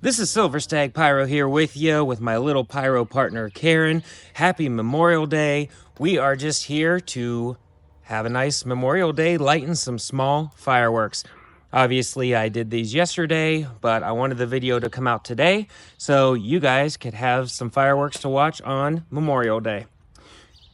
This is Silver Stag Pyro here with you, with my little pyro partner Karen. Happy Memorial Day. We are just here to have a nice Memorial Day, lighten some small fireworks. Obviously, I did these yesterday, but I wanted the video to come out today so you guys could have some fireworks to watch on Memorial Day.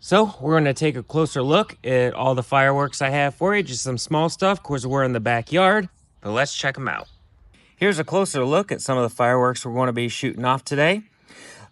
So we're going to take a closer look at all the fireworks I have for you, just some small stuff. Of course, we're in the backyard, but let's check them out. Here's a closer look at some of the fireworks we're going to be shooting off today.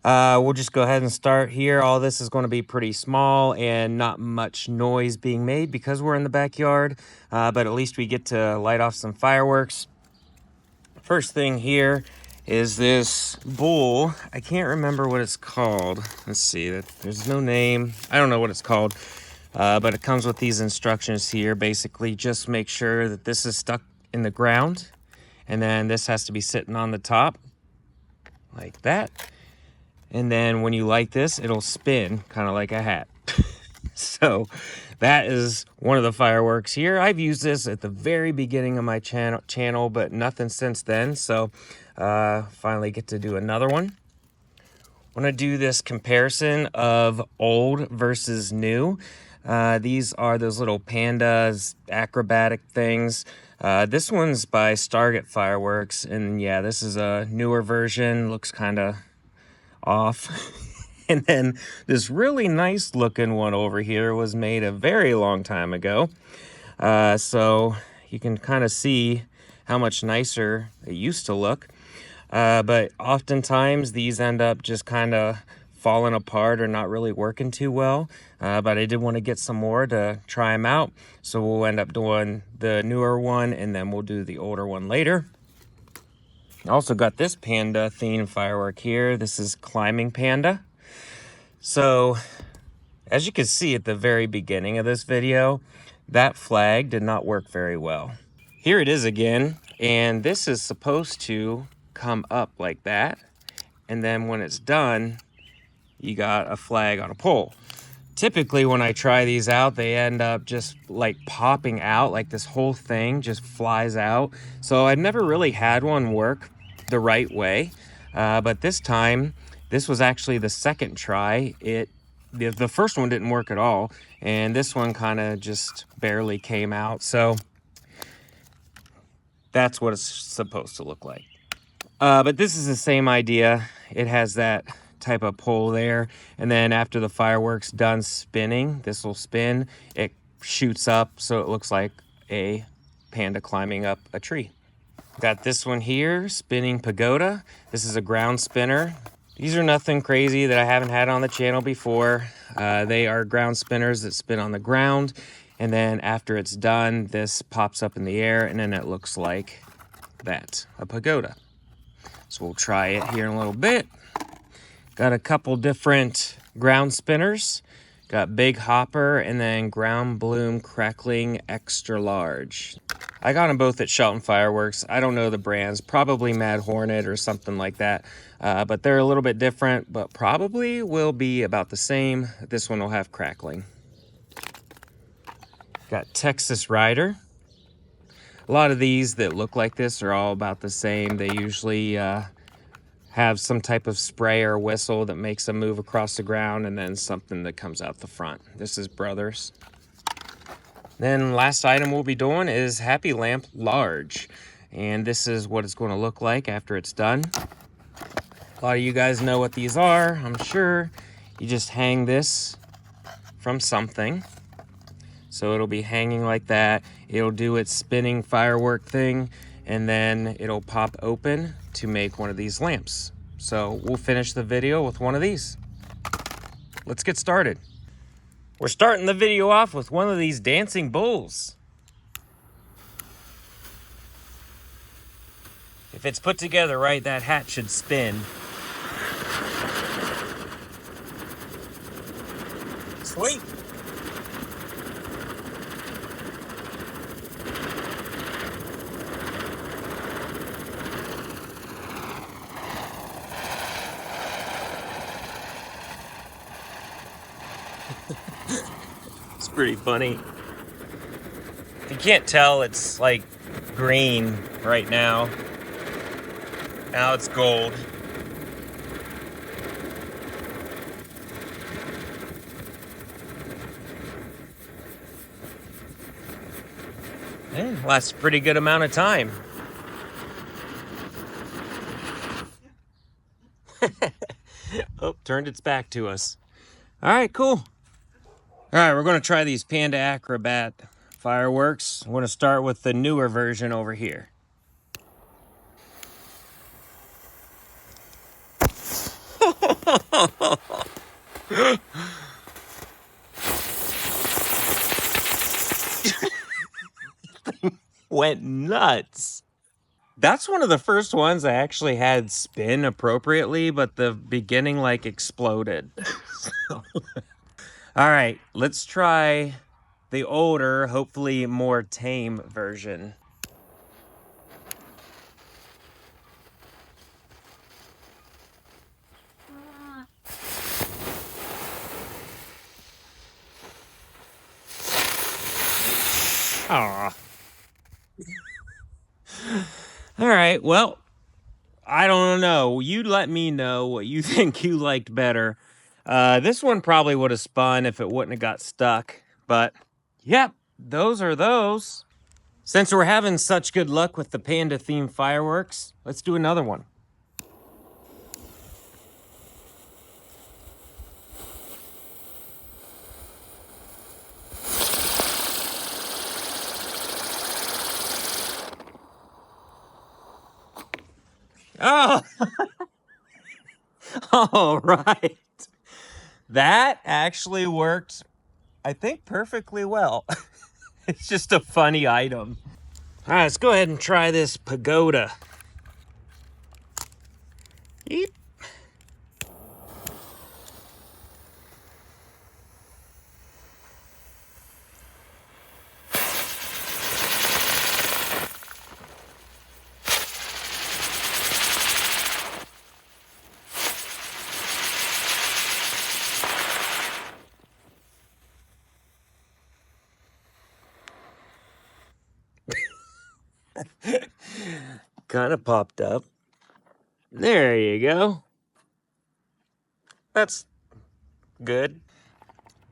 We'll just go ahead and start here. All this is going to be pretty small and not much noise being made because we're in the backyard, but at least we get to light off some fireworks. First thing here is this bull. I can't remember what it's called. Let's see, there's no name. I don't know what it's called, but it comes with these instructions here. Basically, just make sure that this is stuck in the ground. And then this has to be sitting on the top like that. And then when you light this, it'll spin kind of like a hat. So that is one of the fireworks here. I've used this at the very beginning of my channel, but nothing since then. So finally get to do another one. I want to do this comparison of old versus new. These are those little Pandas, acrobatic things. This one's by Stargate Fireworks, and yeah, this is a newer version, looks kind of off. And then this really nice looking one over here was made a very long time ago. So you can kind of see how much nicer it used to look. But oftentimes these end up just kind of falling apart or not really working too well, but I did want to get some more to try them out, so we'll end up doing the newer one and then we'll do the older one later. I also got this Panda themed firework here. This is Climbing Panda. So as you can see at the very beginning of this video, that flag did not work very well. Here it is again, and this is supposed to come up like that, and then when it's done, you got a flag on a pole. Typically when I try these out, they end up just like popping out, like this whole thing just flies out. So I've never really had one work the right way, but this time, this was actually the second try. The first one didn't work at all, and this one kind of just barely came out. So that's what it's supposed to look like. But this is the same idea. It has that type of pole there, and then after the fireworks done spinning, this will spin, it shoots up so it looks like a panda climbing up a tree. Got this one here, spinning Pagoda. This is a ground spinner. These are nothing crazy that I haven't had on the channel before. They are ground spinners that spin on the ground, and then after it's done, this pops up in the air, and then it looks like that, a pagoda. So we'll try it here in a little bit. Got a couple different ground spinners. Got Big Hopper and then Ground Bloom Crackling Extra Large. I got them both at Shelton Fireworks. I don't know the brands, probably Mad Hornet or something like that. But they're a little bit different, but probably will be about the same. This one will have crackling. Got Texas Rider. A lot of these that look like this are all about the same. They usually have some type of spray or whistle that makes them move across the ground, and then something that comes out the front. This is Brothers. Then last item we'll be doing is Happy Lamp Large, and this is what it's going to look like after it's done. A lot of you guys know what these are, I'm sure. You just hang this from something, so it'll be hanging like that. It'll do its spinning firework thing, and then it'll pop open to make one of these lamps. So we'll finish the video with one of these. Let's get started. We're starting the video off with one of these dancing bulls. If it's put together right, that hat should spin. Sweet. It's pretty funny. You can't tell, it's like green right now. Now it's gold. Lasts a pretty good amount of time. Oh, turned its back to us. All right, cool. All right, we're going to try these Panda Acrobat fireworks. I'm going to start with the newer version over here. Went nuts. That's one of the first ones I actually had spin appropriately, but the beginning like exploded. All right, let's try the older, hopefully more tame version. Aw. All right, well, I don't know. You let me know what you think you liked better. This one probably would have spun if it wouldn't have got stuck, but yep, those are those. Since we're having such good luck with the Panda themed fireworks, let's do another one. Oh, all right. That actually worked, I think, perfectly well. It's just a funny item. All right, let's go ahead and try this Pagoda. Yeep. Kind of popped up. There you go. That's good.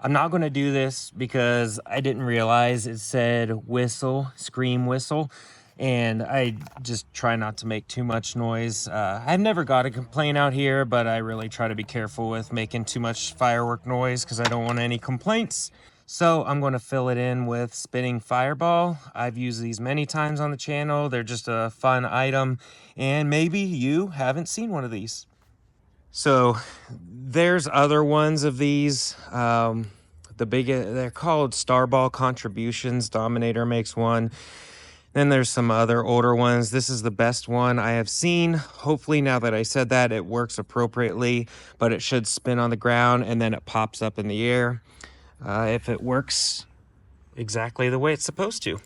I'm not going to do this because I didn't realize it said whistle, scream whistle, and I just try not to make too much noise. I've never got a complaint out here, but I really try to be careful with making too much firework noise because I don't want any complaints. So I'm going to fill it in with spinning fireball. I've used these many times on the channel. They're just a fun item, and maybe you haven't seen one of these. So there's other ones of these. They're called Starball Contributions. Dominator makes one. Then there's some other older ones. This is the best one I have seen. Hopefully now that I said that, it works appropriately, but it should spin on the ground and then it pops up in the air. If it works exactly the way it's supposed to.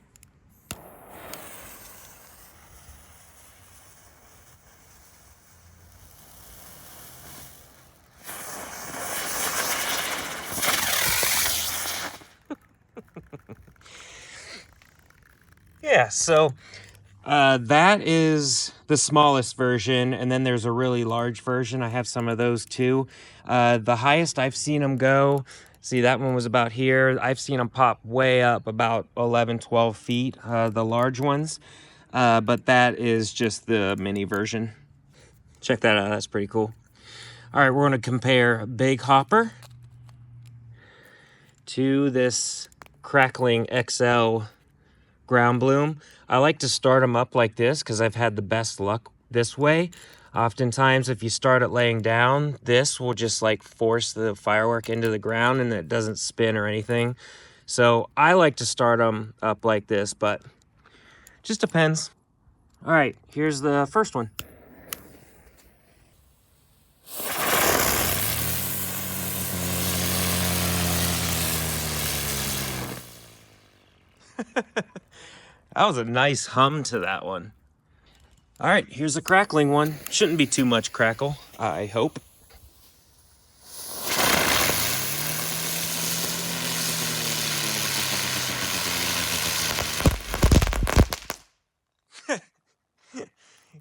Yeah, so that is the smallest version, and then there's a really large version. I have some of those too. The highest I've seen them go, see, that one was about here. I've seen them pop way up about 11, 12 feet, the large ones. But that is just the mini version. Check that out, that's pretty cool. All right, we're going to compare Big Hopper to this Crackling XL ground bloom. I like to start them up like this because I've had the best luck this way. Oftentimes, if you start it laying down, this will just like force the firework into the ground and it doesn't spin or anything. So I like to start them up like this, but just depends. All right, here's the first one. That was a nice hum to that one. All right, here's a crackling one. Shouldn't be too much crackle, I hope.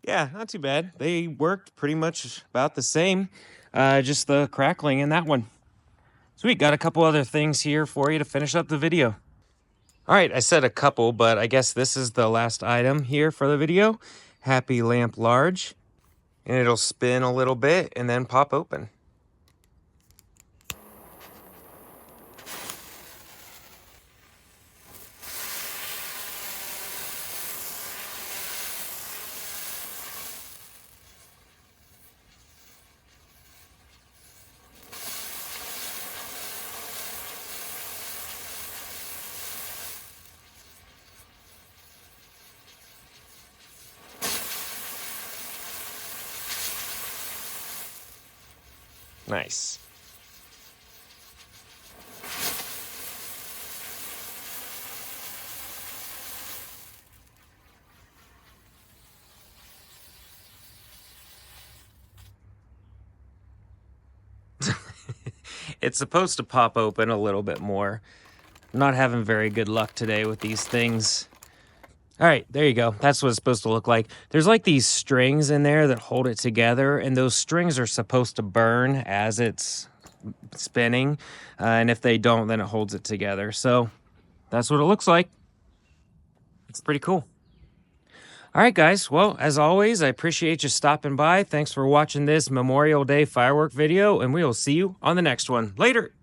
Yeah, not too bad. They worked pretty much about the same. Just the crackling in that one. Sweet, got a couple other things here for you to finish up the video. All right, I said a couple, but I guess this is the last item here for the video. Happy lamp large. And it'll spin a little bit and then pop open. Nice. It's supposed to pop open a little bit more. I'm not having very good luck today with these things. All right, there you go. That's what it's supposed to look like. There's like these strings in there that hold it together, and those strings are supposed to burn as it's spinning. And if they don't, then it holds it together. So that's what it looks like. It's pretty cool. All right, guys. Well, as always, I appreciate you stopping by. Thanks for watching this Memorial Day firework video, and we will see you on the next one. Later.